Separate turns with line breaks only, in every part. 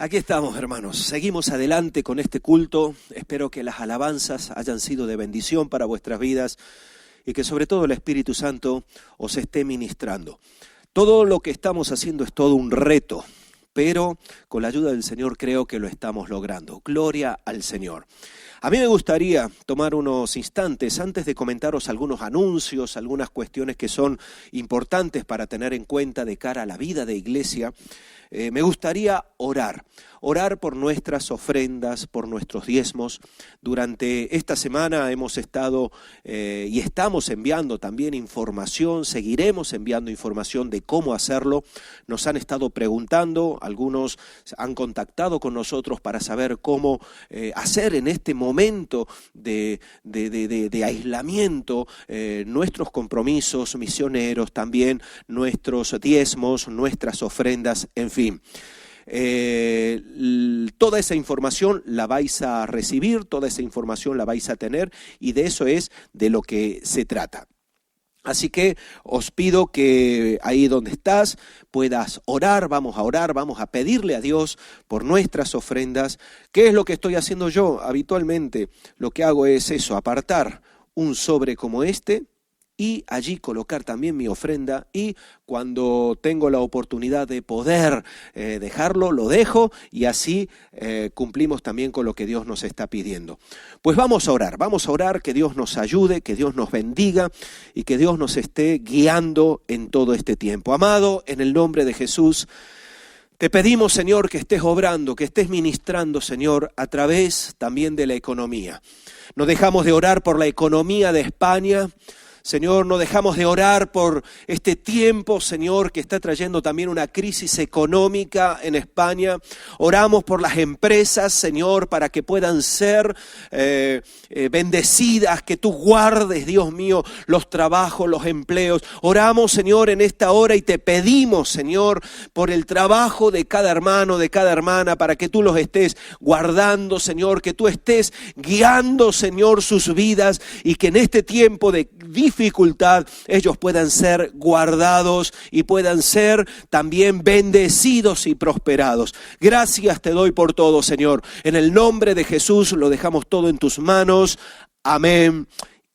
Aquí estamos, hermanos. Seguimos adelante con este culto. Espero que las alabanzas hayan sido de bendición para vuestras vidas y que sobre todo el Espíritu Santo os esté ministrando. Todo lo que estamos haciendo es todo un reto, pero con la ayuda del Señor creo que lo estamos logrando. Gloria al Señor. A mí me gustaría tomar unos instantes antes de comentaros algunos anuncios, algunas cuestiones que son importantes para tener en cuenta de cara a la vida de iglesia. Me gustaría orar por nuestras ofrendas, por nuestros diezmos. Durante esta semana hemos estado y estamos enviando también información, seguiremos enviando información de cómo hacerlo. Nos han estado preguntando, algunos han contactado con nosotros para saber cómo hacer en este momento de aislamiento nuestros compromisos misioneros, también nuestros diezmos, nuestras ofrendas, en fin. Toda esa información la vais a recibir, toda esa información la vais a tener y de eso es de lo que se trata. Así que os pido que ahí donde estás puedas orar, vamos a pedirle a Dios por nuestras ofrendas. ¿Qué es lo que estoy haciendo yo? Habitualmente lo que hago es eso, apartar un sobre como este y allí colocar también mi ofrenda, y cuando tengo la oportunidad de poder dejarlo, lo dejo, y así cumplimos también con lo que Dios nos está pidiendo. Pues vamos a orar, que Dios nos ayude, que Dios nos bendiga y que Dios nos esté guiando en todo este tiempo. Amado, en el nombre de Jesús, te pedimos, Señor, que estés obrando, que estés ministrando, Señor, a través también de la economía. No dejamos de orar por la economía de España. Señor, no dejamos de orar por este tiempo, Señor, que está trayendo también una crisis económica en España. Oramos por las empresas, Señor, para que puedan ser bendecidas, que tú guardes, Dios mío, los trabajos, los empleos. Oramos, Señor, en esta hora y te pedimos, Señor, por el trabajo de cada hermano, de cada hermana, para que tú los estés guardando, Señor, que tú estés guiando, Señor, sus vidas y que en este tiempo de dificultad ellos puedan ser guardados y puedan ser también bendecidos y prosperados. Gracias te doy por todo, Señor. En el nombre de Jesús lo dejamos todo en tus manos. Amén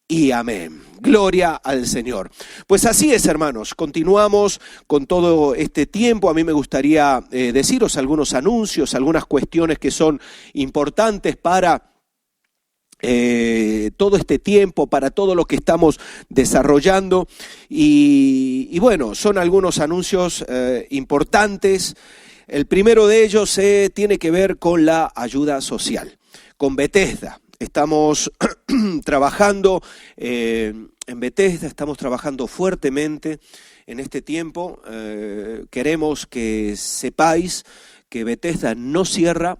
y amén. Gloria al Señor. Pues así es, hermanos, continuamos con todo este tiempo. A mí me gustaría deciros algunos anuncios, algunas cuestiones que son importantes para todo este tiempo, para todo lo que estamos desarrollando y bueno, son algunos anuncios importantes. El primero de ellos tiene que ver con la ayuda social, con Bethesda. Estamos trabajando en Bethesda, estamos trabajando fuertemente en este tiempo. Queremos que sepáis que Bethesda no cierra.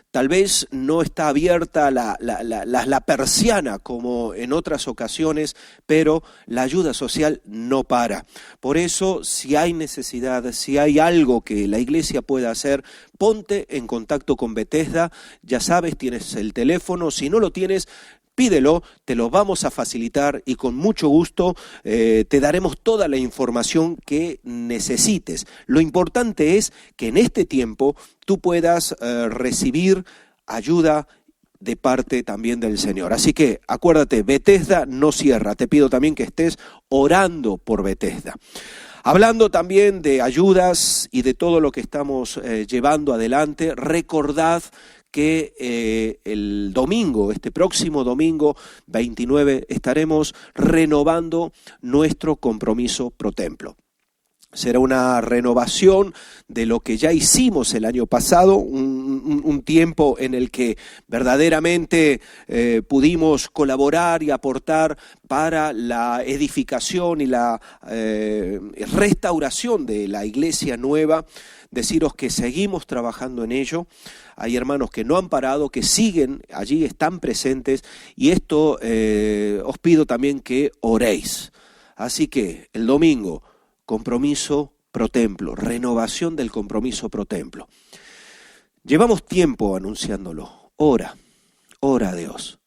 Tal vez no está abierta la persiana como en otras ocasiones, pero la ayuda social no para. Por eso, si hay necesidad, si hay algo que la iglesia pueda hacer, ponte en contacto con Bethesda. Ya sabes, tienes el teléfono. Si no lo tienes, pídelo, te lo vamos a facilitar y con mucho gusto te daremos toda la información que necesites. Lo importante es que en este tiempo tú puedas recibir ayuda de parte también del Señor. Así que acuérdate, Bethesda no cierra. Te pido también que estés orando por Bethesda. Hablando también de ayudas y de todo lo que estamos llevando adelante, recordad que el domingo, este próximo domingo 29, estaremos renovando nuestro compromiso pro templo. Será una renovación de lo que ya hicimos el año pasado, un tiempo en el que verdaderamente pudimos colaborar y aportar para la edificación y la restauración de la iglesia nueva. Deciros que seguimos trabajando en ello. Hay hermanos que no han parado, que siguen allí, están presentes, y esto os pido también que oréis. Así que el domingo, compromiso pro templo, renovación del compromiso pro templo. Llevamos tiempo anunciándolo. Ora a Dios.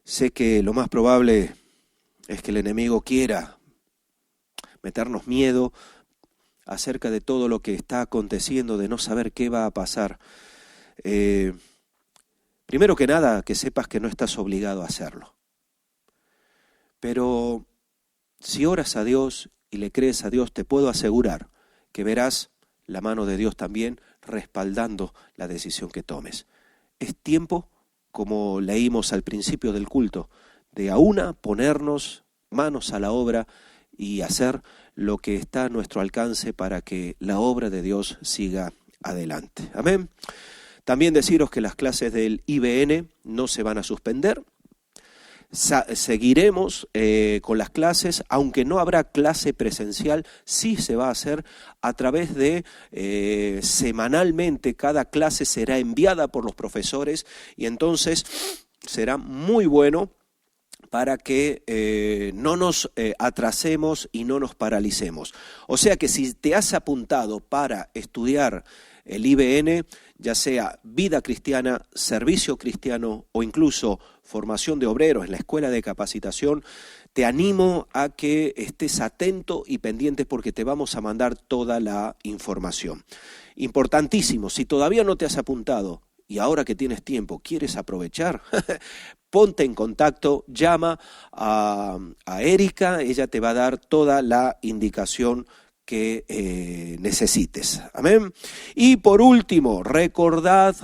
Sé que lo más probable es que el enemigo quiera meternos miedo acerca de todo lo que está aconteciendo, de no saber qué va a pasar. primero que nada, que sepas que no estás obligado a hacerlo. Pero si oras a Dios y le crees a Dios, te puedo asegurar que verás la mano de Dios también respaldando la decisión que tomes. Es tiempo, como leímos al principio del culto, de a una ponernos manos a la obra y hacer lo que está a nuestro alcance para que la obra de Dios siga adelante. Amén. También deciros que las clases del IBN no se van a suspender. Seguiremos con las clases, aunque no habrá clase presencial, sí se va a hacer a través de semanalmente, cada clase será enviada por los profesores y entonces será muy bueno para que no nos atrasemos y no nos paralicemos. O sea que si te has apuntado para estudiar el IBN, ya sea vida cristiana, servicio cristiano o incluso formación de obreros en la escuela de capacitación, te animo a que estés atento y pendiente porque te vamos a mandar toda la información. Importantísimo, si todavía no te has apuntado y ahora que tienes tiempo quieres aprovechar, ponte en contacto, llama a Erika, ella te va a dar toda la indicación que necesites. Amén. Y por último, recordad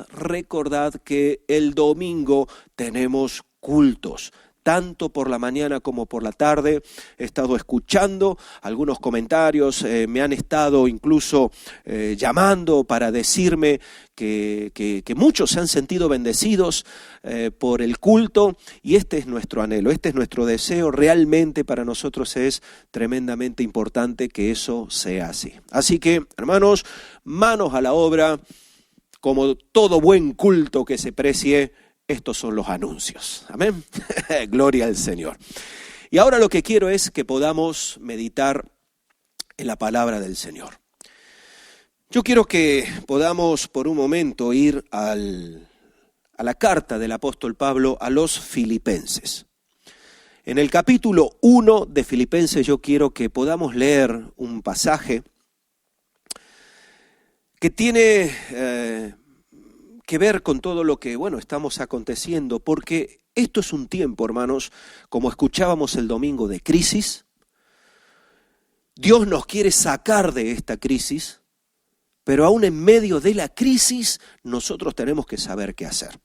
que el domingo tenemos cultos. Tanto por la mañana como por la tarde he estado escuchando algunos comentarios, me han estado incluso llamando para decirme que muchos se han sentido bendecidos por el culto y este es nuestro anhelo, este es nuestro deseo, realmente para nosotros es tremendamente importante que eso sea así. Así que, hermanos, manos a la obra, como todo buen culto que se precie. Estos son los anuncios. Amén. Gloria al Señor. Y ahora lo que quiero es que podamos meditar en la palabra del Señor. Yo quiero que podamos por un momento ir a la carta del apóstol Pablo a los Filipenses. En el capítulo 1 de Filipenses yo quiero que podamos leer un pasaje que tiene que ver con todo lo que, estamos aconteciendo, porque esto es un tiempo, hermanos, como escuchábamos el domingo, de crisis. Dios nos quiere sacar de esta crisis, pero aún en medio de la crisis nosotros tenemos que saber qué hacer.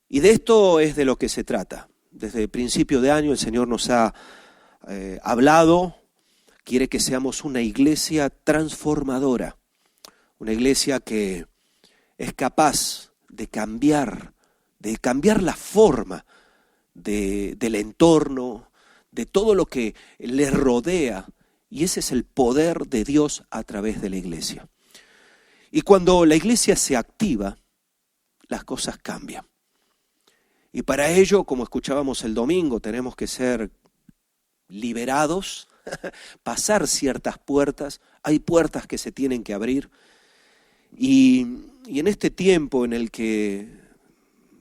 Y de esto es de lo que se trata. Desde el principio de año el Señor nos ha hablado, quiere que seamos una iglesia transformadora, una iglesia que es capaz de cambiar la forma del entorno, de todo lo que le rodea, y ese es el poder de Dios a través de la iglesia. Y cuando la iglesia se activa, las cosas cambian. Y para ello, como escuchábamos el domingo, tenemos que ser liberados, pasar ciertas puertas, hay puertas que se tienen que abrir, y en este tiempo en el que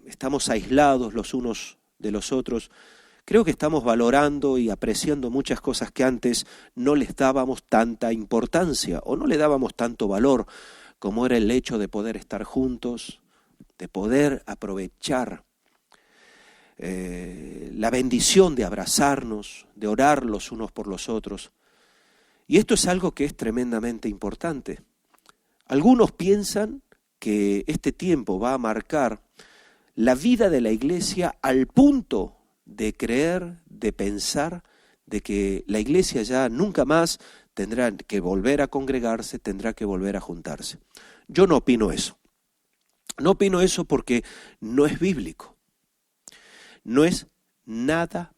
estamos aislados los unos de los otros, creo que estamos valorando y apreciando muchas cosas que antes no les dábamos tanta importancia o no le dábamos tanto valor, como era el hecho de poder estar juntos, de poder aprovechar la bendición de abrazarnos, de orar los unos por los otros. Y esto es algo que es tremendamente importante. Algunos piensan que este tiempo va a marcar la vida de la iglesia al punto de creer, de pensar, de que la iglesia ya nunca más tendrá que volver a congregarse, tendrá que volver a juntarse. Yo no opino eso. No opino eso porque no es bíblico. No es nada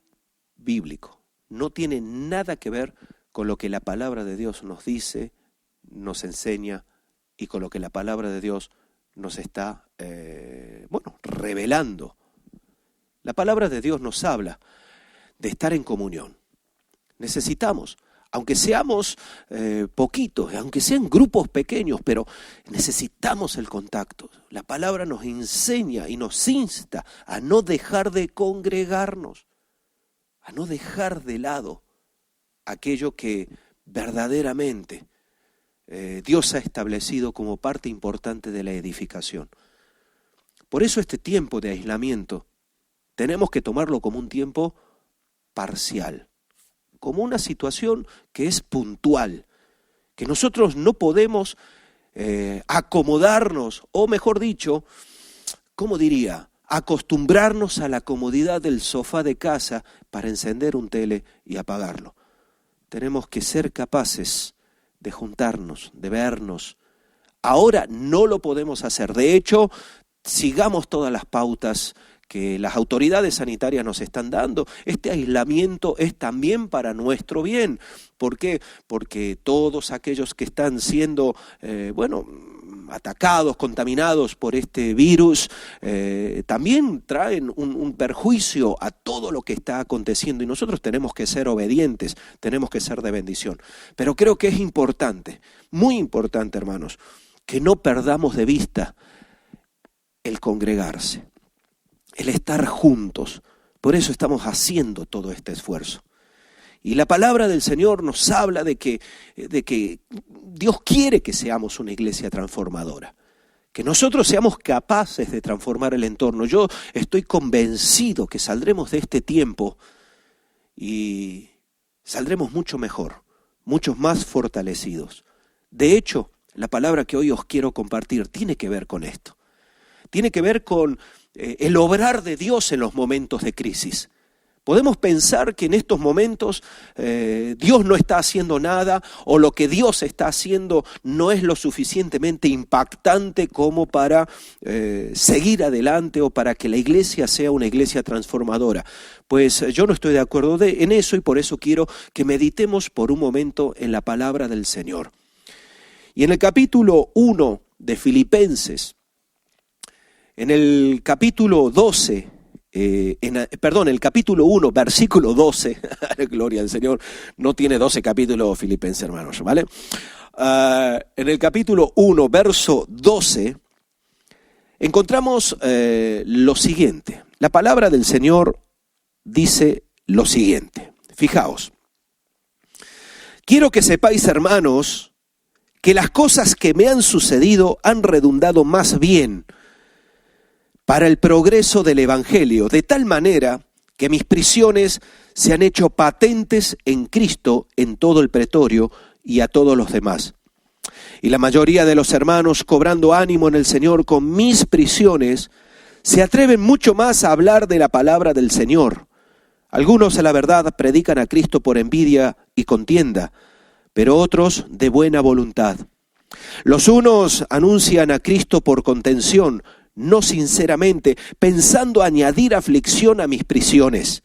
bíblico. No tiene nada que ver con lo que la palabra de Dios nos dice, nos enseña, y con lo que la palabra de Dios nos está revelando. La palabra de Dios nos habla de estar en comunión. Necesitamos, aunque seamos poquitos, aunque sean grupos pequeños, pero necesitamos el contacto. La palabra nos enseña y nos insta a no dejar de congregarnos, a no dejar de lado aquello que verdaderamente Dios ha establecido como parte importante de la edificación. Por eso este tiempo de aislamiento tenemos que tomarlo como un tiempo parcial, como una situación que es puntual, que nosotros no podemos acomodarnos, o mejor dicho, ¿cómo diría? Acostumbrarnos a la comodidad del sofá de casa para encender un tele y apagarlo. Tenemos que ser capaces de juntarnos, de vernos. Ahora no lo podemos hacer. De hecho, sigamos todas las pautas que las autoridades sanitarias nos están dando. Este aislamiento es también para nuestro bien. ¿Por qué? Porque todos aquellos que están siendo, atacados, contaminados por este virus, también traen un perjuicio a todo lo que está aconteciendo. Y nosotros tenemos que ser obedientes, tenemos que ser de bendición. Pero creo que es importante, muy importante, hermanos, que no perdamos de vista el congregarse, el estar juntos. Por eso estamos haciendo todo este esfuerzo. Y la palabra del Señor nos habla de que Dios quiere que seamos una iglesia transformadora, que nosotros seamos capaces de transformar el entorno. Yo estoy convencido que saldremos de este tiempo y saldremos mucho mejor, muchos más fortalecidos. De hecho, la palabra que hoy os quiero compartir tiene que ver con esto. Tiene que ver con el obrar de Dios en los momentos de crisis. Podemos pensar que en estos momentos Dios no está haciendo nada, o lo que Dios está haciendo no es lo suficientemente impactante como para seguir adelante o para que la iglesia sea una iglesia transformadora. Pues yo no estoy de acuerdo en eso, y por eso quiero que meditemos por un momento en la palabra del Señor. Y en el capítulo 1 de Filipenses, en el capítulo 12, el capítulo 1, versículo 12, gloria al Señor, no tiene 12 capítulos Filipenses, hermanos, ¿vale? En el capítulo 1, verso 12, encontramos lo siguiente. La palabra del Señor dice lo siguiente. Fijaos. Quiero que sepáis, hermanos, que las cosas que me han sucedido han redundado más bien para el progreso del Evangelio, de tal manera que mis prisiones se han hecho patentes en Cristo en todo el pretorio y a todos los demás. Y la mayoría de los hermanos, cobrando ánimo en el Señor con mis prisiones, se atreven mucho más a hablar de la palabra del Señor. Algunos, a la verdad, predican a Cristo por envidia y contienda, pero otros de buena voluntad. Los unos anuncian a Cristo por contención, no sinceramente, pensando añadir aflicción a mis prisiones.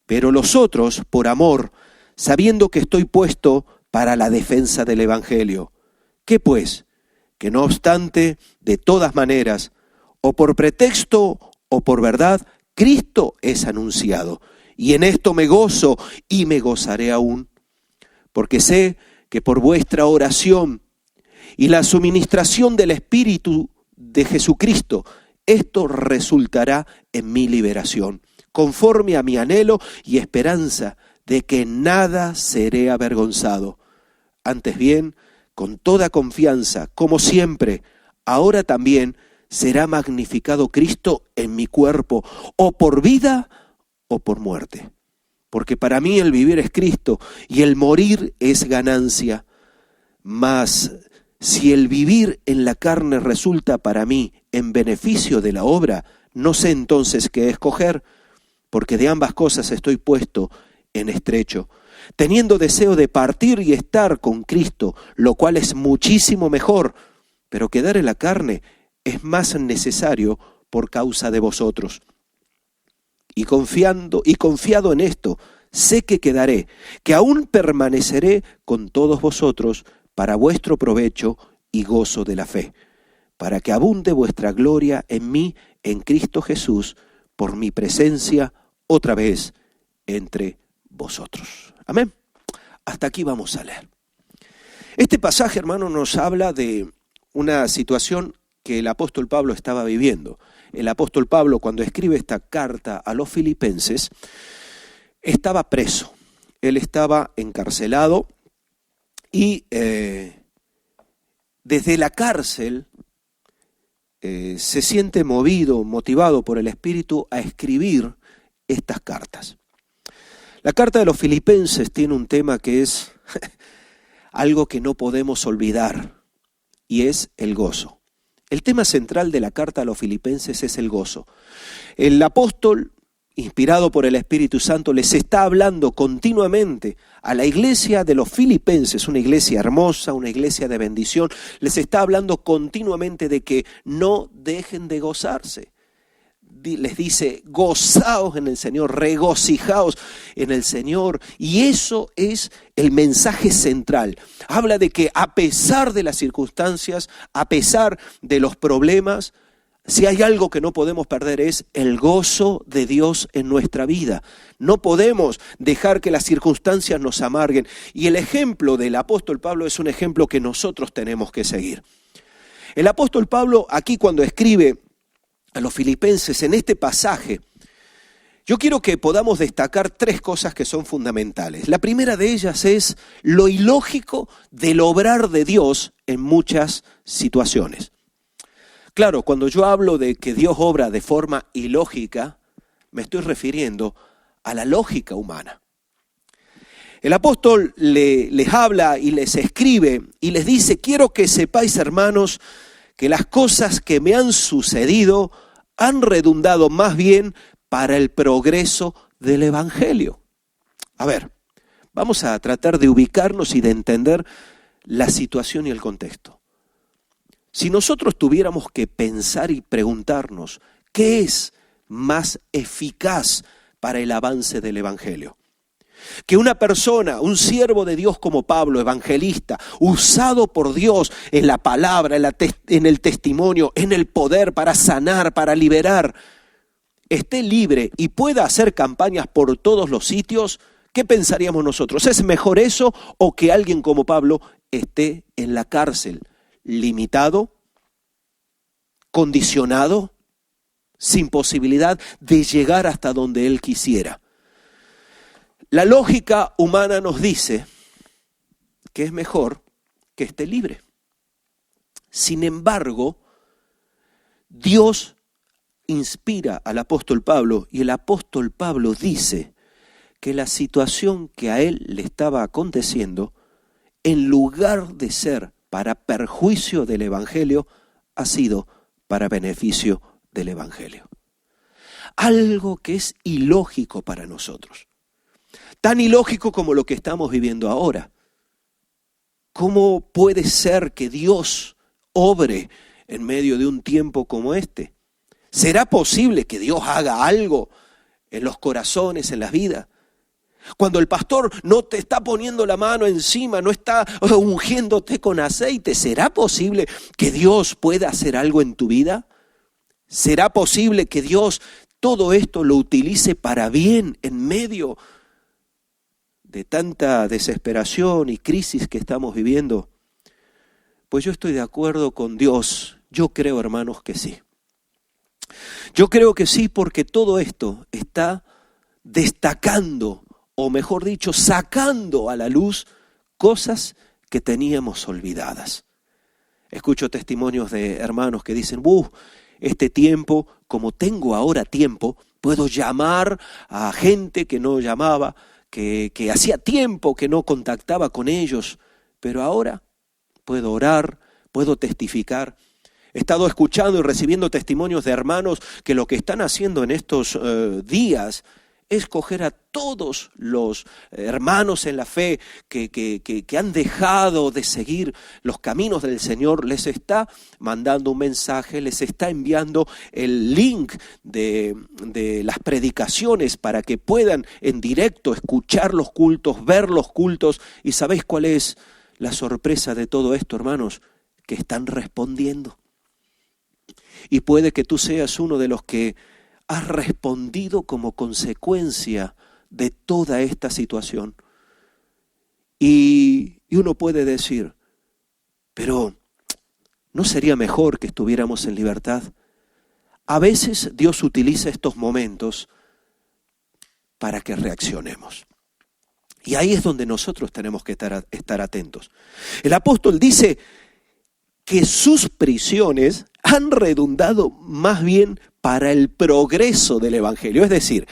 Pero los otros, por amor, sabiendo que estoy puesto para la defensa del Evangelio. ¿Qué pues? Que no obstante, de todas maneras, o por pretexto o por verdad, Cristo es anunciado. Y en esto me gozo y me gozaré aún. Porque sé que por vuestra oración y la suministración del Espíritu de Jesucristo, esto resultará en mi liberación, conforme a mi anhelo y esperanza de que nada seré avergonzado. Antes bien, con toda confianza, como siempre, ahora también será magnificado Cristo en mi cuerpo, o por vida o por muerte. Porque para mí el vivir es Cristo y el morir es ganancia. Mas si el vivir en la carne resulta para mí en beneficio de la obra, no sé entonces qué escoger, porque de ambas cosas estoy puesto en estrecho, teniendo deseo de partir y estar con Cristo, lo cual es muchísimo mejor, pero quedar en la carne es más necesario por causa de vosotros. Y confiado en esto, sé que quedaré, que aún permaneceré con todos vosotros para vuestro provecho y gozo de la fe, para que abunde vuestra gloria en mí, en Cristo Jesús, por mi presencia otra vez entre vosotros. Amén. Hasta aquí vamos a leer. Este pasaje, hermano, nos habla de una situación que el apóstol Pablo estaba viviendo. El apóstol Pablo, cuando escribe esta carta a los filipenses, estaba preso. Él estaba encarcelado y desde la cárcel se siente motivado por el Espíritu a escribir estas cartas. La carta de los Filipenses tiene un tema que es algo que no podemos olvidar, y es el gozo. El tema central de la carta a los Filipenses es el gozo. El apóstol, inspirado por el Espíritu Santo, les está hablando continuamente a la iglesia de los Filipenses, una iglesia hermosa, una iglesia de bendición. Les está hablando continuamente de que no dejen de gozarse. Les dice, gozaos en el Señor, regocijaos en el Señor. Y eso es el mensaje central. Habla de que a pesar de las circunstancias, a pesar de los problemas, si hay algo que no podemos perder es el gozo de Dios en nuestra vida. No podemos dejar que las circunstancias nos amarguen. Y el ejemplo del apóstol Pablo es un ejemplo que nosotros tenemos que seguir. El apóstol Pablo aquí cuando escribe a los Filipenses en este pasaje, yo quiero que podamos destacar tres cosas que son fundamentales. La primera de ellas es lo ilógico del obrar de Dios en muchas situaciones. Claro, cuando yo hablo de que Dios obra de forma ilógica, me estoy refiriendo a la lógica humana. El apóstol les habla y les escribe y les dice, quiero que sepáis, hermanos, que las cosas que me han sucedido han redundado más bien para el progreso del Evangelio. A ver, vamos a tratar de ubicarnos y de entender la situación y el contexto. Si nosotros tuviéramos que pensar y preguntarnos qué es más eficaz para el avance del Evangelio, que una persona, un siervo de Dios como Pablo, evangelista, usado por Dios en la palabra, en el testimonio, en el poder para sanar, para liberar, esté libre y pueda hacer campañas por todos los sitios, ¿qué pensaríamos nosotros? ¿Es mejor eso o que alguien como Pablo esté en la cárcel, limitado, condicionado, sin posibilidad de llegar hasta donde él quisiera? La lógica humana nos dice que es mejor que esté libre. Sin embargo, Dios inspira al apóstol Pablo y el apóstol Pablo dice que la situación que a él le estaba aconteciendo, en lugar de ser para perjuicio del Evangelio, ha sido para beneficio del Evangelio. Algo que es ilógico para nosotros. Tan ilógico como lo que estamos viviendo ahora. ¿Cómo puede ser que Dios obre en medio de un tiempo como este? ¿Será posible que Dios haga algo en los corazones, en las vidas? Cuando el pastor no te está poniendo la mano encima, no está ungiéndote con aceite, ¿será posible que Dios pueda hacer algo en tu vida? ¿Será posible que Dios todo esto lo utilice para bien en medio de tanta desesperación y crisis que estamos viviendo? Pues yo estoy de acuerdo con Dios. Yo creo, hermanos, que sí. Yo creo que sí, porque todo esto está destacando, o mejor dicho, sacando a la luz cosas que teníamos olvidadas. Escucho testimonios de hermanos que dicen, este tiempo, como tengo ahora tiempo, puedo llamar a gente que no llamaba, que hacía tiempo que no contactaba con ellos, pero ahora puedo orar, puedo testificar. He estado escuchando y recibiendo testimonios de hermanos que lo que están haciendo en estos días es coger a todos los hermanos en la fe que han dejado de seguir los caminos del Señor, les está mandando un mensaje, les está enviando el link de las predicaciones para que puedan en directo escuchar los cultos, ver los cultos. ¿Y sabéis cuál es la sorpresa de todo esto, hermanos? Que están respondiendo. Y puede que tú seas uno de los que has respondido como consecuencia de toda esta situación. Y uno puede decir, pero ¿no sería mejor que estuviéramos en libertad? A veces Dios utiliza estos momentos para que reaccionemos. Y ahí es donde nosotros tenemos que estar atentos. El apóstol dice, que sus prisiones han redundado más bien para el progreso del Evangelio. Es decir,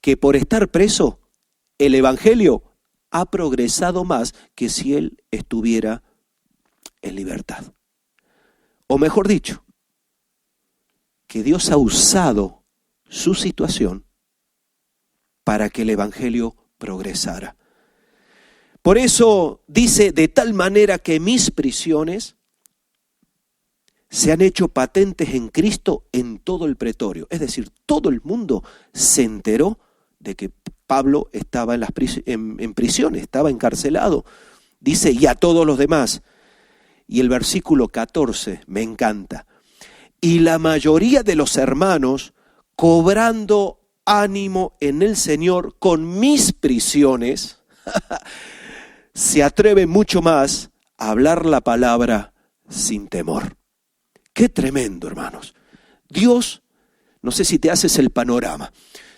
que por estar preso, el Evangelio ha progresado más que si él estuviera en libertad. O mejor dicho, que Dios ha usado su situación para que el Evangelio progresara. Por eso dice, de tal manera que mis prisiones se han hecho patentes en Cristo en todo el pretorio. Es decir, todo el mundo se enteró de que Pablo estaba en prisión, estaba encarcelado. Dice, y a todos los demás. Y el versículo 14 me encanta. Y la mayoría de los hermanos, cobrando ánimo en el Señor con mis prisiones, se atreven mucho más a hablar la palabra sin temor. Qué tremendo, hermanos. Dios, no sé si te haces el panorama,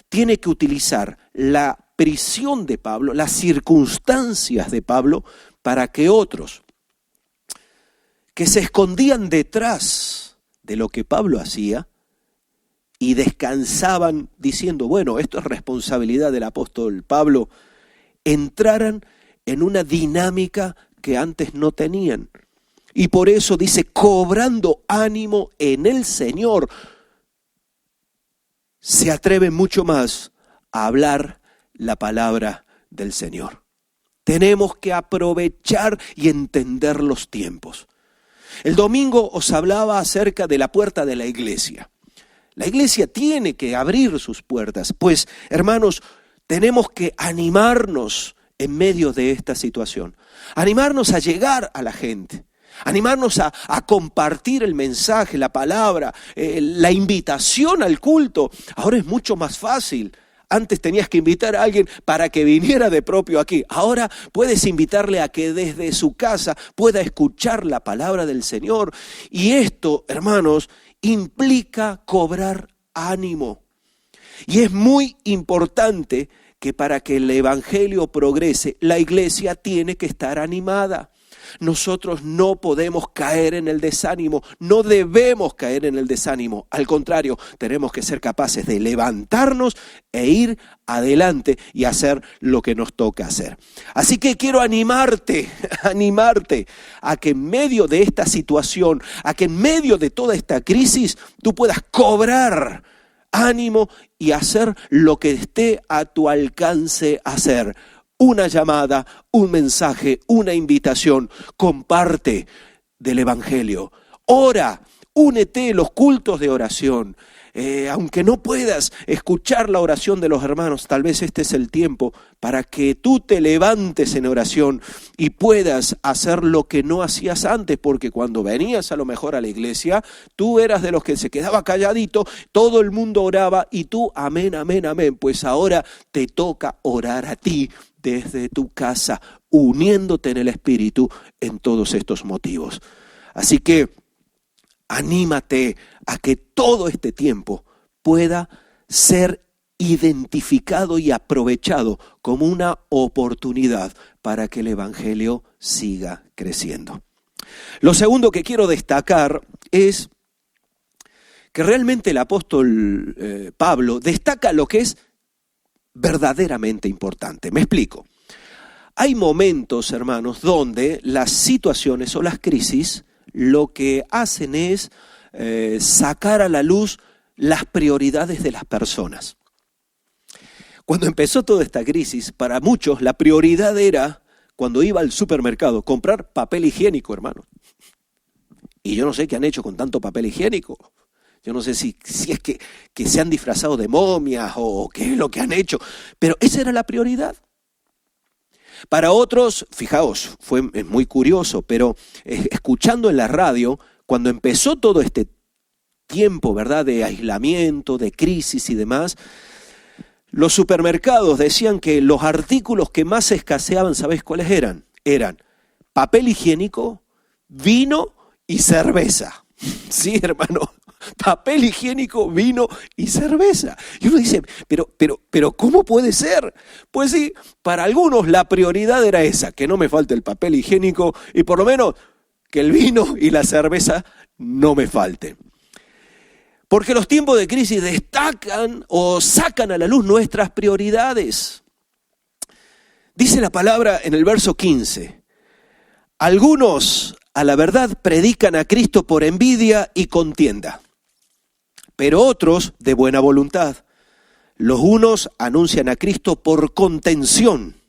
tiene que utilizar la prisión de Pablo, las circunstancias de Pablo, para que otros que se escondían detrás de lo que Pablo hacía y descansaban diciendo, bueno, esto es responsabilidad del apóstol Pablo, entraran en una dinámica que antes no tenían. Y por eso dice, cobrando ánimo en el Señor, se atreven mucho más a hablar la palabra del Señor. Tenemos que aprovechar y entender los tiempos. El domingo os hablaba acerca de la puerta de la iglesia. La iglesia tiene que abrir sus puertas, pues, hermanos, tenemos que animarnos en medio de esta situación. Animarnos a llegar a la gente. Animarnos a compartir el mensaje, la palabra, la invitación al culto. Ahora es mucho más fácil. Antes tenías que invitar a alguien para que viniera de propio aquí. Ahora puedes invitarle a que desde su casa pueda escuchar la palabra del Señor. Y esto, hermanos, implica cobrar ánimo. Y es muy importante que para que el evangelio progrese, la iglesia tiene que estar animada. Nosotros no podemos caer en el desánimo, no debemos caer en el desánimo. Al contrario, tenemos que ser capaces de levantarnos e ir adelante y hacer lo que nos toca hacer. Así que quiero animarte a que en medio de esta situación, a que en medio de toda esta crisis, tú puedas cobrar ánimo y hacer lo que esté a tu alcance hacer. Una llamada, un mensaje, una invitación. Comparte del evangelio. Ora, únete a los cultos de oración. Aunque no puedas escuchar la oración de los hermanos, tal vez este es el tiempo para que tú te levantes en oración y puedas hacer lo que no hacías antes, porque cuando venías a lo mejor a la iglesia, tú eras de los que se quedaba calladito, todo el mundo oraba y tú amén, amén, amén. Pues ahora te toca orar a ti desde tu casa, uniéndote en el Espíritu en todos estos motivos. Así que anímate a que todo este tiempo pueda ser identificado y aprovechado como una oportunidad para que el evangelio siga creciendo. Lo segundo que quiero destacar es que realmente el apóstol Pablo destaca lo que es verdaderamente importante. Me explico. Hay momentos, hermanos, donde las situaciones o las crisis lo que hacen es sacar a la luz las prioridades de las personas. Cuando empezó toda esta crisis, para muchos la prioridad era, cuando iba al supermercado, comprar papel higiénico, hermano. Y yo no sé qué han hecho con tanto papel higiénico. Yo no sé si es que se han disfrazado de momias o qué es lo que han hecho. Pero esa era la prioridad. Para otros, fijaos, fue muy curioso, pero escuchando en la radio, cuando empezó todo este tiempo, ¿verdad?, de aislamiento, de crisis y demás, los supermercados decían que los artículos que más escaseaban, ¿sabés cuáles eran? Eran papel higiénico, vino y cerveza. Sí, hermano, papel higiénico, vino y cerveza. Y uno dice, pero ¿cómo puede ser? Pues sí, para algunos la prioridad era esa, que no me falte el papel higiénico y por lo menos que el vino y la cerveza no me falten. Porque los tiempos de crisis destacan o sacan a la luz nuestras prioridades. Dice la palabra en el verso 15, algunos a la verdad predican a Cristo por envidia y contienda, pero otros de buena voluntad. Los unos anuncian a Cristo por contención,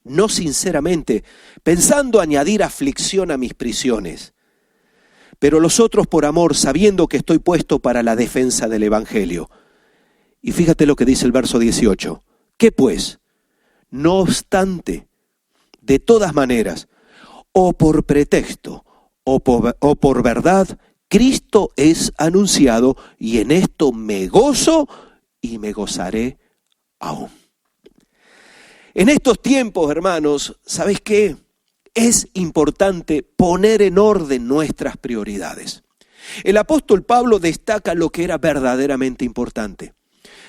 no sinceramente, pensando añadir aflicción a mis prisiones. Pero los otros por amor, sabiendo que estoy puesto para la defensa del Evangelio. Y fíjate lo que dice el verso 18. ¿Qué pues? No obstante, de todas maneras, o por pretexto o por verdad, Cristo es anunciado, y en esto me gozo y me gozaré aún. En estos tiempos, hermanos, ¿sabéis qué? Es importante poner en orden nuestras prioridades. El apóstol Pablo destaca lo que era verdaderamente importante.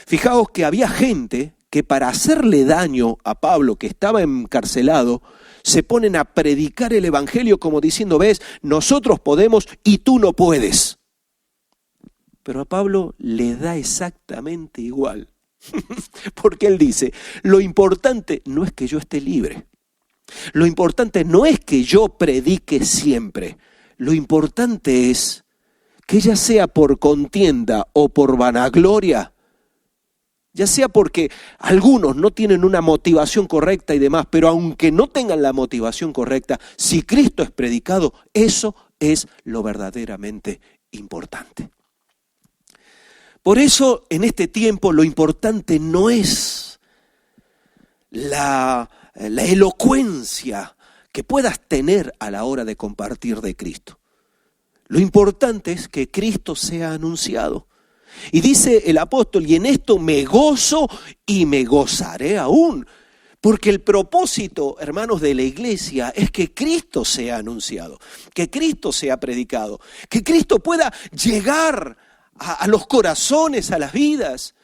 Fijaos que había gente que para hacerle daño a Pablo, que estaba encarcelado, se ponen a predicar el evangelio como diciendo, ves, nosotros podemos y tú no puedes. Pero a Pablo le da exactamente igual. Porque él dice, lo importante no es que yo esté libre. Lo importante no es que yo predique siempre. Lo importante es que ya sea por contienda o por vanagloria, ya sea porque algunos no tienen una motivación correcta y demás, pero aunque no tengan la motivación correcta, si Cristo es predicado, eso es lo verdaderamente importante. Por eso en este tiempo lo importante no es la elocuencia que puedas tener a la hora de compartir de Cristo. Lo importante es que Cristo sea anunciado. Y dice el apóstol, y en esto me gozo y me gozaré aún. Porque el propósito, hermanos, de la iglesia es que Cristo sea anunciado, que Cristo sea predicado, que Cristo pueda llegar a los corazones, a las vidas.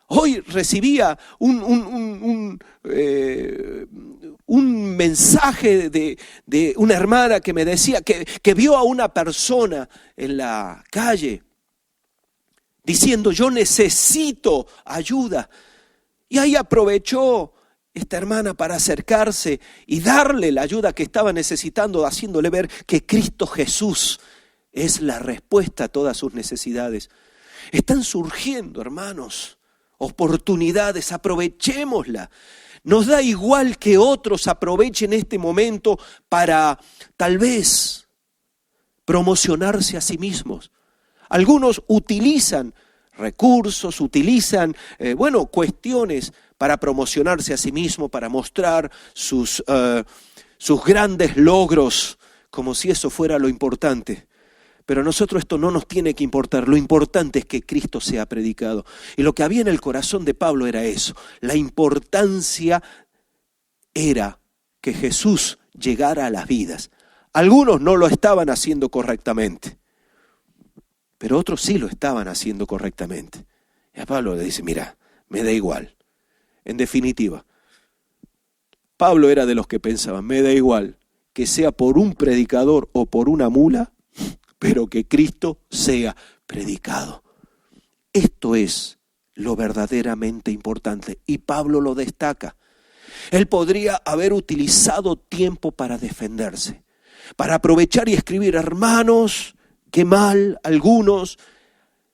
Hoy recibía un mensaje de una hermana que me decía que vio a una persona en la calle diciendo, yo necesito ayuda. Y ahí aprovechó esta hermana para acercarse y darle la ayuda que estaba necesitando, haciéndole ver que Cristo Jesús es la respuesta a todas sus necesidades. Están surgiendo, hermanos, oportunidades, aprovechémosla. Nos da igual que otros aprovechen este momento para tal vez promocionarse a sí mismos. Algunos utilizan recursos, utilizan cuestiones para promocionarse a sí mismos, para mostrar sus grandes logros, como si eso fuera lo importante. Pero a nosotros esto no nos tiene que importar, lo importante es que Cristo sea predicado. Y lo que había en el corazón de Pablo era eso, la importancia era que Jesús llegara a las vidas. Algunos no lo estaban haciendo correctamente, pero otros sí lo estaban haciendo correctamente. Y a Pablo le dice, mira, me da igual. En definitiva, Pablo era de los que pensaban, me da igual que sea por un predicador o por una mula, pero que Cristo sea predicado. Esto es lo verdaderamente importante y Pablo lo destaca. Él podría haber utilizado tiempo para defenderse, para aprovechar y escribir, hermanos, qué mal algunos,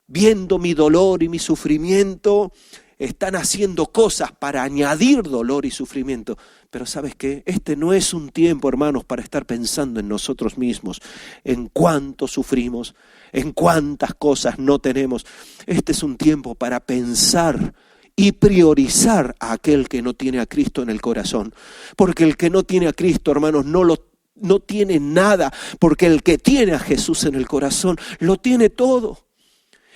viendo mi dolor y mi sufrimiento, están haciendo cosas para añadir dolor y sufrimiento. Pero ¿sabes qué? Este no es un tiempo, hermanos, para estar pensando en nosotros mismos, en cuánto sufrimos, en cuántas cosas no tenemos. Este es un tiempo para pensar y priorizar a aquel que no tiene a Cristo en el corazón. Porque el que no tiene a Cristo, hermanos, no tiene nada, porque el que tiene a Jesús en el corazón lo tiene todo.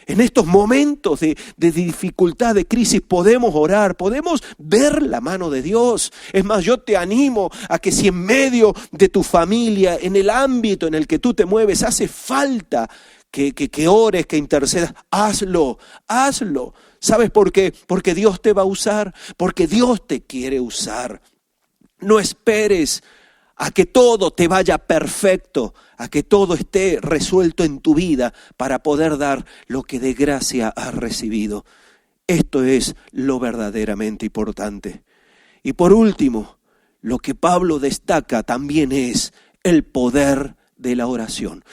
En estos momentos de dificultad, de crisis, podemos orar, podemos ver la mano de Dios. Es más, yo te animo a que si en medio de tu familia, en el ámbito en el que tú te mueves, hace falta que ores, que intercedas, hazlo. ¿Sabes por qué? Porque Dios te va a usar, porque Dios te quiere usar. No esperes a que todo te vaya perfecto, a que todo esté resuelto en tu vida para poder dar lo que de gracia has recibido. Esto es lo verdaderamente importante. Y por último, lo que Pablo destaca también es el poder de la oración.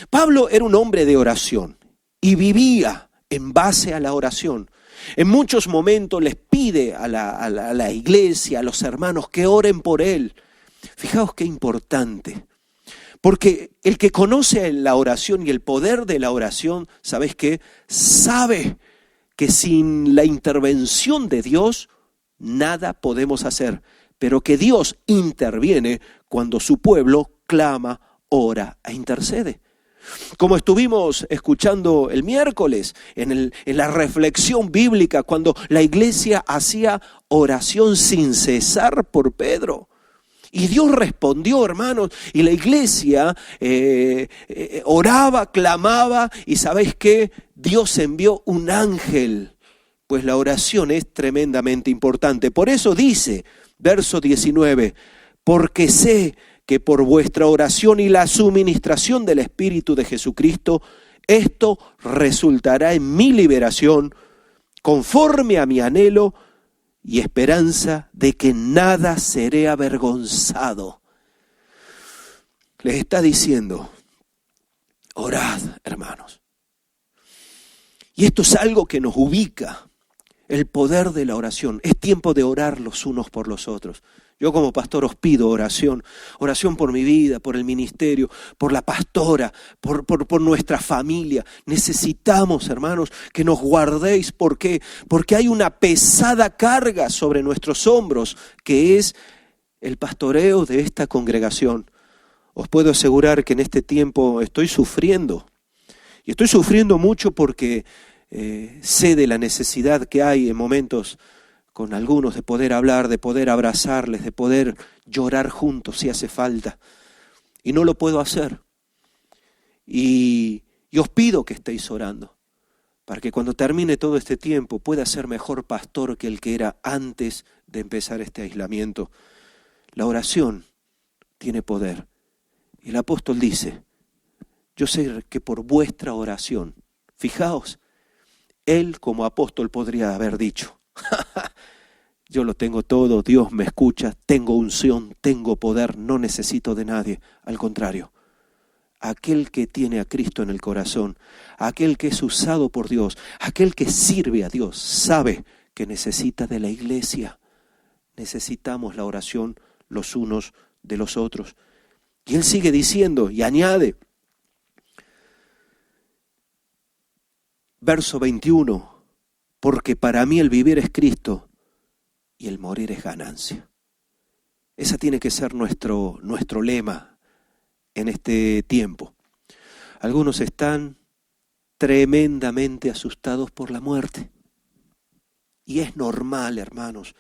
Pablo era un hombre de oración y vivía en base a la oración. En muchos momentos les pide a la iglesia, a los hermanos que oren por él. Fijaos qué importante, porque el que conoce la oración y el poder de la oración, ¿sabes qué? Sabe que sin la intervención de Dios nada podemos hacer, pero que Dios interviene cuando su pueblo clama, ora e intercede. Como estuvimos escuchando el miércoles en la reflexión bíblica, cuando la iglesia hacía oración sin cesar por Pedro. Y Dios respondió, hermanos, y la iglesia oraba, clamaba, y ¿sabéis qué? Dios envió un ángel, pues la oración es tremendamente importante. Por eso dice, verso 19, porque sé que por vuestra oración y la suministración del Espíritu de Jesucristo, esto resultará en mi liberación, conforme a mi anhelo y esperanza de que nada seré avergonzado. Les está diciendo, orad, hermanos. Y esto es algo que nos ubica, el poder de la oración. Es tiempo de orar los unos por los otros. Yo como pastor os pido oración por mi vida, por el ministerio, por la pastora, por nuestra familia. Necesitamos, hermanos, que nos guardéis. ¿Por qué? Porque hay una pesada carga sobre nuestros hombros, que es el pastoreo de esta congregación. Os puedo asegurar que en este tiempo estoy sufriendo. Y estoy sufriendo mucho porque sé de la necesidad que hay en momentos con algunos de poder hablar, de poder abrazarles, de poder llorar juntos si hace falta. Y no lo puedo hacer. Y os pido que estéis orando, para que cuando termine todo este tiempo pueda ser mejor pastor que el que era antes de empezar este aislamiento. La oración tiene poder. Y el apóstol dice, yo sé que por vuestra oración, fijaos, él como apóstol podría haber dicho, yo lo tengo todo, Dios me escucha, tengo unción, tengo poder, no necesito de nadie. Al contrario, aquel que tiene a Cristo en el corazón, aquel que es usado por Dios, aquel que sirve a Dios, sabe que necesita de la iglesia. Necesitamos la oración los unos de los otros. Y él sigue diciendo y añade, verso 21, porque para mí el vivir es Cristo y el morir es ganancia. Esa tiene que ser nuestro lema en este tiempo. Algunos están tremendamente asustados por la muerte. Y es normal, hermanos,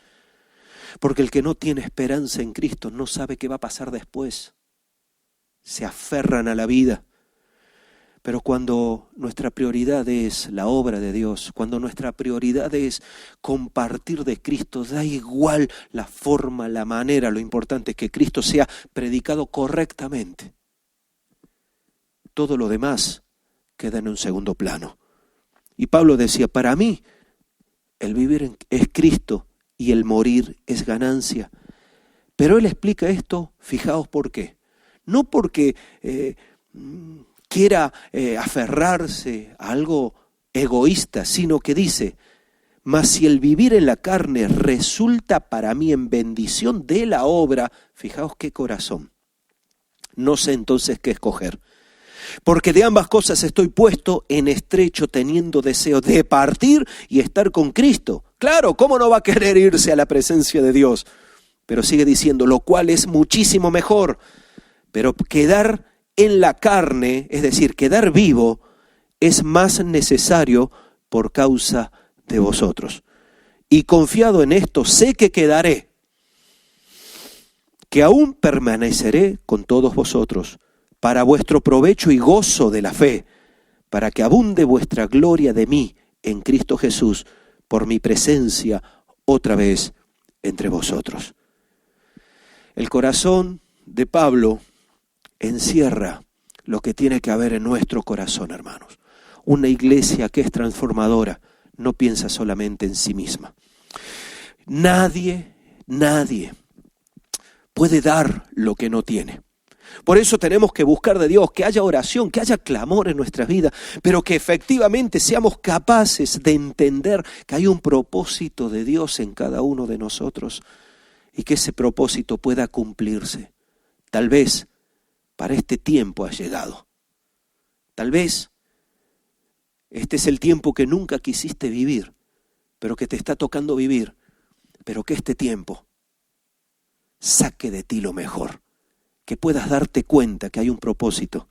porque el que no tiene esperanza en Cristo no sabe qué va a pasar después. Se aferran a la vida. Pero cuando nuestra prioridad es la obra de Dios, cuando nuestra prioridad es compartir de Cristo, da igual la forma, la manera, lo importante es que Cristo sea predicado correctamente. Todo lo demás queda en un segundo plano. Y Pablo decía, para mí el vivir es Cristo y el morir es ganancia. Pero él explica esto, fijaos por qué. No porque quiera aferrarse a algo egoísta, sino que dice, mas si el vivir en la carne resulta para mí en bendición de la obra, fijaos qué corazón, no sé entonces qué escoger. Porque de ambas cosas estoy puesto en estrecho, teniendo deseo de partir y estar con Cristo. Claro, ¿cómo no va a querer irse a la presencia de Dios? Pero sigue diciendo, lo cual es muchísimo mejor. Pero quedar en la carne, es decir, quedar vivo, es más necesario por causa de vosotros. Y confiado en esto, sé que quedaré, que aún permaneceré con todos vosotros, para vuestro provecho y gozo de la fe, para que abunde vuestra gloria de mí en Cristo Jesús, por mi presencia otra vez entre vosotros. El corazón de Pablo encierra lo que tiene que haber en nuestro corazón, hermanos. Una iglesia que es transformadora no piensa solamente en sí misma. Nadie puede dar lo que no tiene. Por eso tenemos que buscar de Dios que haya oración, que haya clamor en nuestras vidas, pero que efectivamente seamos capaces de entender que hay un propósito de Dios en cada uno de nosotros y que ese propósito pueda cumplirse. Tal vez para este tiempo ha llegado. Tal vez este es el tiempo que nunca quisiste vivir, pero que te está tocando vivir, pero que este tiempo saque de ti lo mejor, que puedas darte cuenta que hay un propósito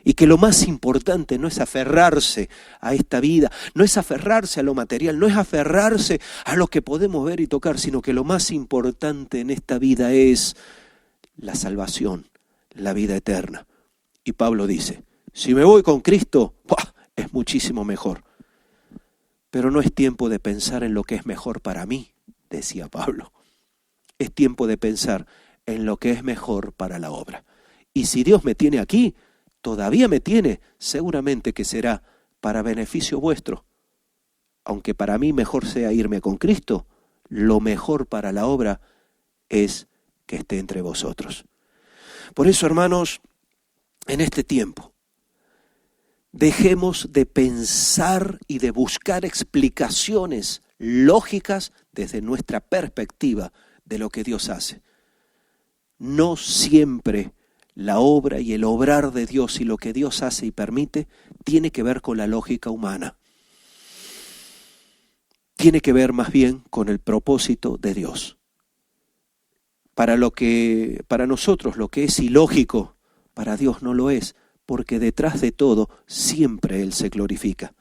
y que lo más importante no es aferrarse a esta vida, no es aferrarse a lo material, no es aferrarse a lo que podemos ver y tocar, sino que lo más importante en esta vida es la salvación, la vida eterna. Y Pablo dice, si me voy con Cristo, ¡buah!, es muchísimo mejor. Pero no es tiempo de pensar en lo que es mejor para mí, decía Pablo. Es tiempo de pensar en lo que es mejor para la obra. Y si Dios me tiene aquí, todavía me tiene, seguramente que será para beneficio vuestro. Aunque para mí mejor sea irme con Cristo, lo mejor para la obra es que esté entre vosotros. Por eso, hermanos, en este tiempo, dejemos de pensar y de buscar explicaciones lógicas desde nuestra perspectiva de lo que Dios hace. No siempre la obra y el obrar de Dios y lo que Dios hace y permite tiene que ver con la lógica humana. Tiene que ver más bien con el propósito de Dios. Para nosotros lo que es ilógico, para Dios no lo es, porque detrás de todo siempre Él se glorifica.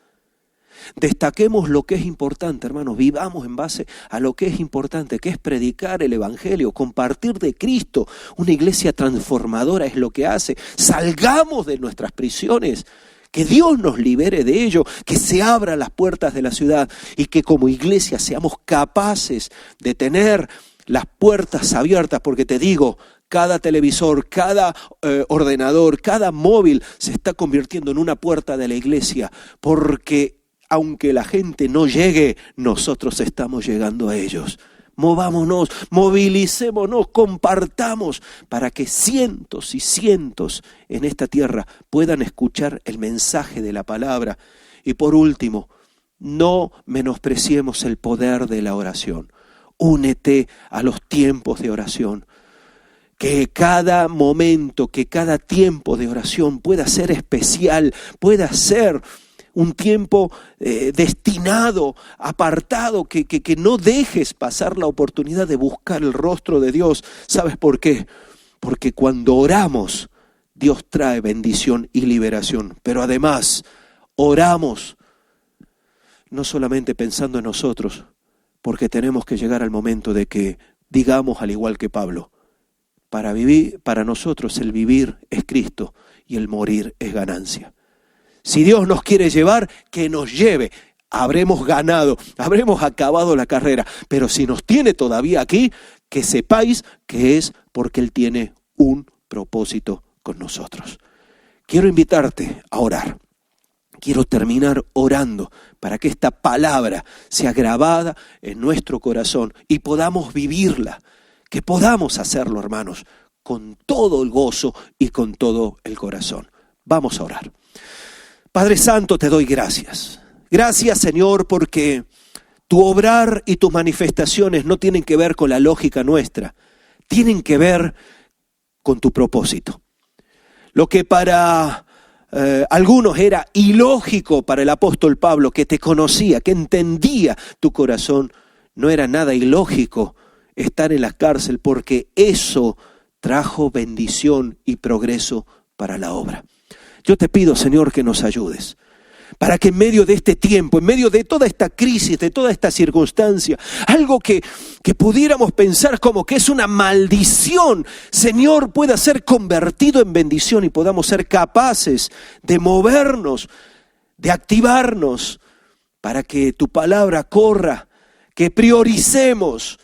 Destaquemos lo que es importante, hermanos, vivamos en base a lo que es importante, que es predicar el Evangelio, compartir de Cristo. Una iglesia transformadora es lo que hace. Salgamos de nuestras prisiones, que Dios nos libere de ello, que se abran las puertas de la ciudad y que como iglesia seamos capaces de tener las puertas abiertas, porque te digo, cada televisor, cada ordenador, cada móvil se está convirtiendo en una puerta de la iglesia, porque aunque la gente no llegue, nosotros estamos llegando a ellos. Movámonos, movilicémonos, compartamos para que cientos y cientos en esta tierra puedan escuchar el mensaje de la palabra. Y por último, no menospreciemos el poder de la oración. Únete a los tiempos de oración. Que cada momento, que cada tiempo de oración pueda ser especial, pueda ser un tiempo destinado, apartado, que no dejes pasar la oportunidad de buscar el rostro de Dios. ¿Sabes por qué? Porque cuando oramos, Dios trae bendición y liberación. Pero además, oramos no solamente pensando en nosotros, porque tenemos que llegar al momento de que digamos, al igual que Pablo, para nosotros el vivir es Cristo y el morir es ganancia. Si Dios nos quiere llevar, que nos lleve. Habremos ganado, habremos acabado la carrera. Pero si nos tiene todavía aquí, que sepáis que es porque Él tiene un propósito con nosotros. Quiero invitarte a orar. Quiero terminar orando para que esta palabra sea grabada en nuestro corazón y podamos vivirla. Que podamos hacerlo, hermanos, con todo el gozo y con todo el corazón. Vamos a orar. Padre Santo, te doy gracias. Gracias, Señor, porque tu obrar y tus manifestaciones no tienen que ver con la lógica nuestra, tienen que ver con tu propósito. Lo que para algunos era ilógico para el apóstol Pablo, que te conocía, que entendía tu corazón, no era nada ilógico estar en la cárcel, porque eso trajo bendición y progreso para la obra. Yo te pido, Señor, que nos ayudes, para que en medio de este tiempo, en medio de toda esta crisis, de toda esta circunstancia, algo que pudiéramos pensar como que es una maldición, Señor, pueda ser convertido en bendición y podamos ser capaces de movernos, de activarnos, para que tu palabra corra, que prioricemos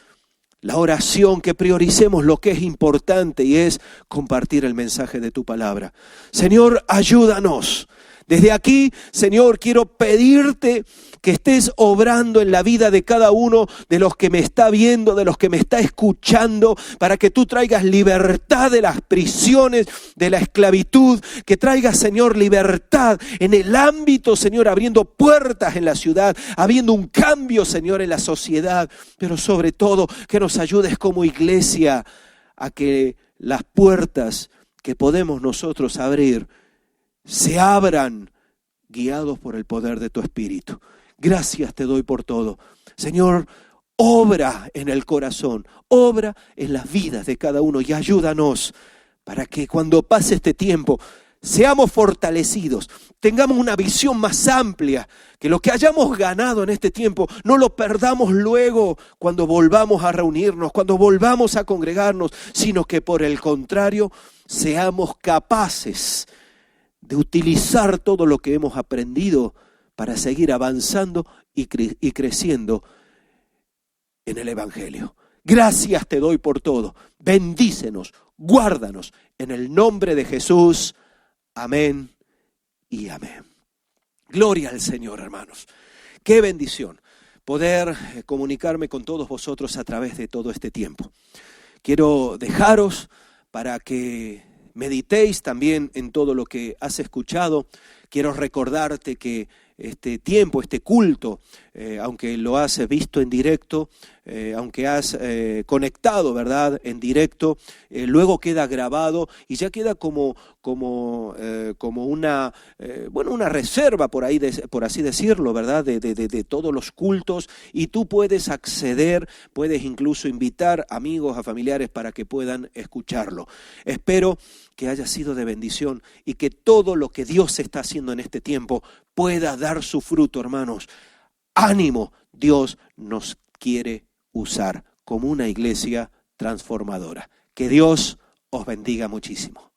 la oración, que prioricemos lo que es importante y es compartir el mensaje de tu palabra. Señor, ayúdanos. Desde aquí, Señor, quiero pedirte que estés obrando en la vida de cada uno de los que me está viendo, de los que me está escuchando, para que tú traigas libertad de las prisiones, de la esclavitud, que traigas, Señor, libertad en el ámbito, Señor, abriendo puertas en la ciudad, habiendo un cambio, Señor, en la sociedad, pero sobre todo que nos ayudes como iglesia a que las puertas que podemos nosotros abrir se abran guiados por el poder de tu Espíritu. Gracias te doy por todo. Señor, obra en el corazón, obra en las vidas de cada uno y ayúdanos para que cuando pase este tiempo seamos fortalecidos, tengamos una visión más amplia, que lo que hayamos ganado en este tiempo no lo perdamos luego cuando volvamos a reunirnos, cuando volvamos a congregarnos, sino que por el contrario seamos capaces de utilizar todo lo que hemos aprendido para seguir avanzando y creciendo en el Evangelio. Gracias te doy por todo. Bendícenos, guárdanos en el nombre de Jesús. Amén y amén. Gloria al Señor, hermanos. Qué bendición poder comunicarme con todos vosotros a través de todo este tiempo. Quiero dejaros para que meditéis también en todo lo que has escuchado. Quiero recordarte que este tiempo, este culto, aunque lo has visto en directo, aunque has conectado, ¿verdad?, en directo, luego queda grabado y ya queda como una, una reserva por ahí, por así decirlo, ¿verdad?, de todos los cultos, y tú puedes acceder, puedes incluso invitar amigos, a familiares para que puedan escucharlo. Espero que haya sido de bendición y que todo lo que Dios está haciendo en este tiempo pueda dar su fruto, hermanos. Ánimo, Dios nos quiere usar como una iglesia transformadora. Que Dios os bendiga muchísimo.